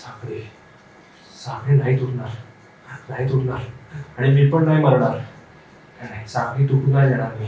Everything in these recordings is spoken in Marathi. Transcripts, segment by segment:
साखळी साखळी नाही तुटणार आणि मी पण नाही मरणार. नाही, साखळी तुटू नाही देणार मी.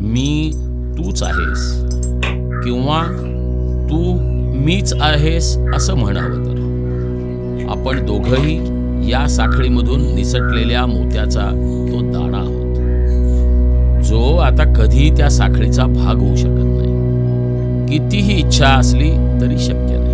मी तूच आहेस किंवा तू मीच आहेस असं म्हणावं तर आपण दोघंही या साखळीमधून निसटलेल्या मोत्याचा तो दाणा आहोत, जो आता कधी त्या साखळीचा भाग होऊ शकत नाही. कितीही इच्छा असली तरी शक्य नाही.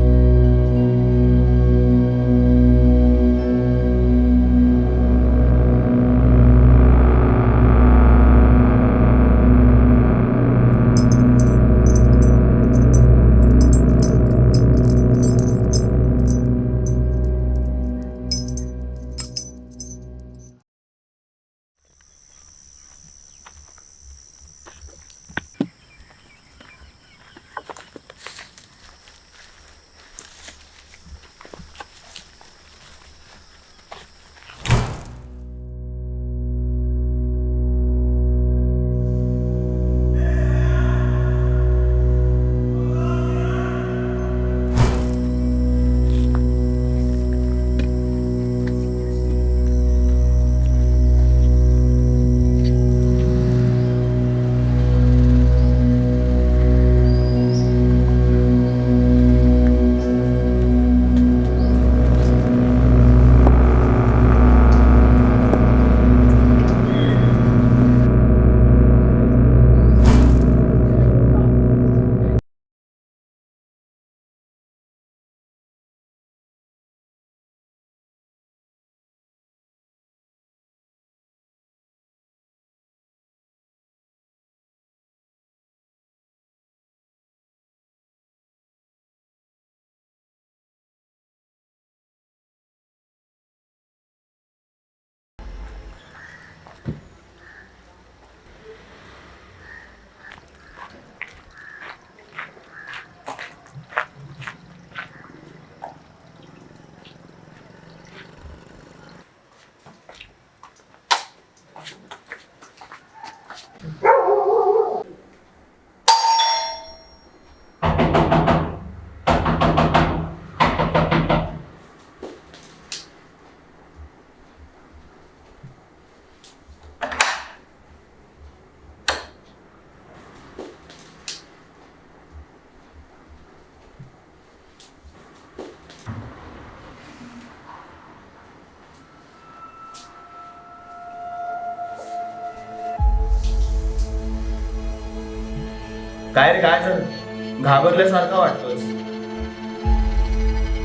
काय रे, काय झालं? घाबरल्यासारखं वाटतोस.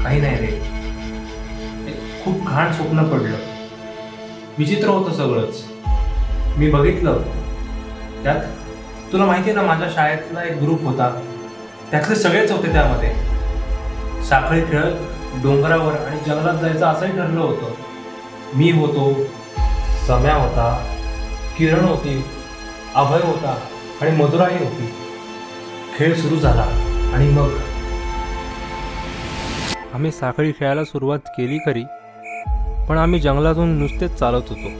काही नाही रे, खूप घाण स्वप्न पडलं. विचित्र होतं सगळंच. मी बघितलं त्यात, तुला माहिती आहे ना, माझ्या शाळेतला एक ग्रुप होता, त्यातले सगळेच होते त्यामध्ये. साखळी खेळत डोंगरावर आणि जंगलात जायचं असंही ठरलं होतं. मी होतो, सम्या होता, किरण होती, अभय होता आणि मधुराई होती. खेळ सुरू झाला आणि मग आम्ही साखळी खेळायला सुरुवात केली खरी, पण आम्ही जंगलातून नुसतेच चालत होतो.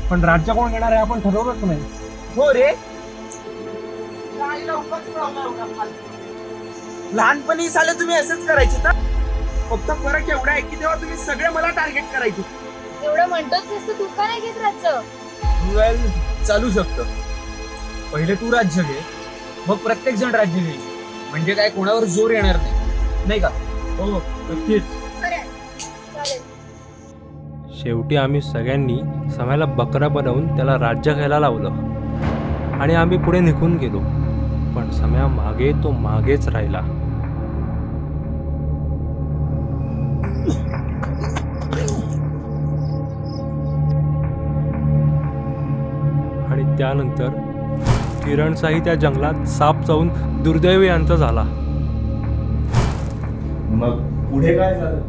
पण राज्य कोण घेणार आहे आपण ठरवलंच नाही. हो रे, लहानपणी साले तुम्ही असंच करायचे तर. फक्त फरक एवढा आहे की तेव्हा तुम्ही सगळे मला टार्गेट करायचे. एवढं म्हणतोच नसतं तू का नाही घेत राज्य? वेल चालू शकतं. पहिले तू राज्य घे, मग प्रत्येक जण राज्य घेईल. म्हणजे काय कोणावर जोर येणार नाही का? हो नक्कीच. चालेल. शेवटी आम्ही सगळ्यांनी सम्याला बकरा बनवून त्याला राज्य घ्यायला लावलं आणि आम्ही पुढे निघून गेलो. पण सम्या मागे तो मागेच राहिला. आणि त्यानंतर किरणचाही त्या जंगलात साप चावून दुर्दैवी अंत झाला. मग पुढे काय झालं?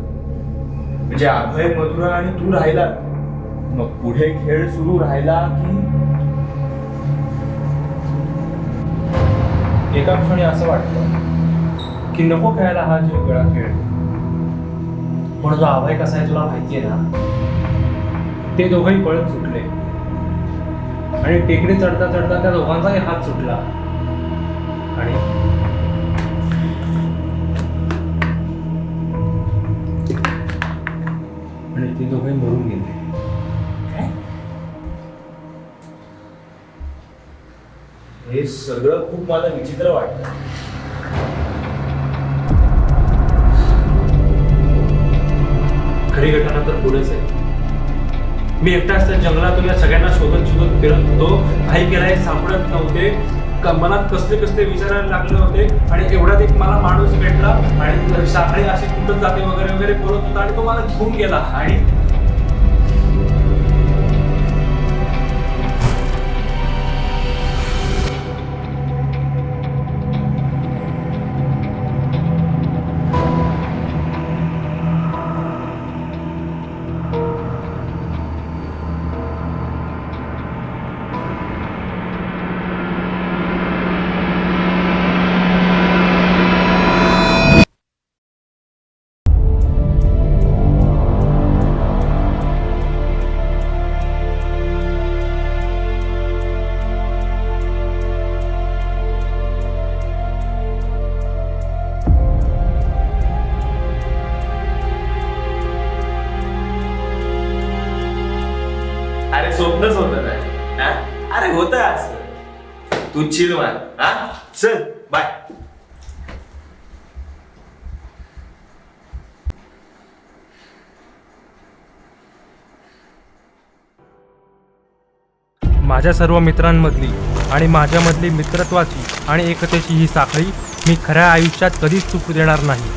म्हणजे अभय, मधुरा आणि तू राहिला. मग पुढे खेळ सुरू राहिला की एका क्षणी असं वाटलं की नको खेळायला हा वेगळा खेळ. पण जो अभय कसा आहे तुला माहितीये ना. ते दोघंही पळत सुटले आणि टेकडी चढता चढता त्या दोघांचाही हात सुटला आणि ते दोघे मरून गेले. हे सगळं खूप मला विचित्र वाटतं. खरी घटना तर पुढेच आहे. मी एकटा असता जंगलातून या सगळ्यांना शोधत शोधत फिरत होतो. काही केला हे सापडत नव्हते. मनात कसले कसले विचारायला लागले होते आणि एवढ्यात एक मला माणूस भेटला आणि साखळी अशी कुठं जाते वगैरे वगैरे बोलत होता आणि तो मला घेऊन गेला. आणि अरे स्वप्नच होतं ना. हा? अरे होतं असं. तू चिल मार. हा चल बाय. माझ्या सर्व मित्रांमधली आणि माझ्यामधली मित्रत्वाची आणि एकतेची ही साखळी मी खऱ्या आयुष्यात कधीच चुकू देणार नाही.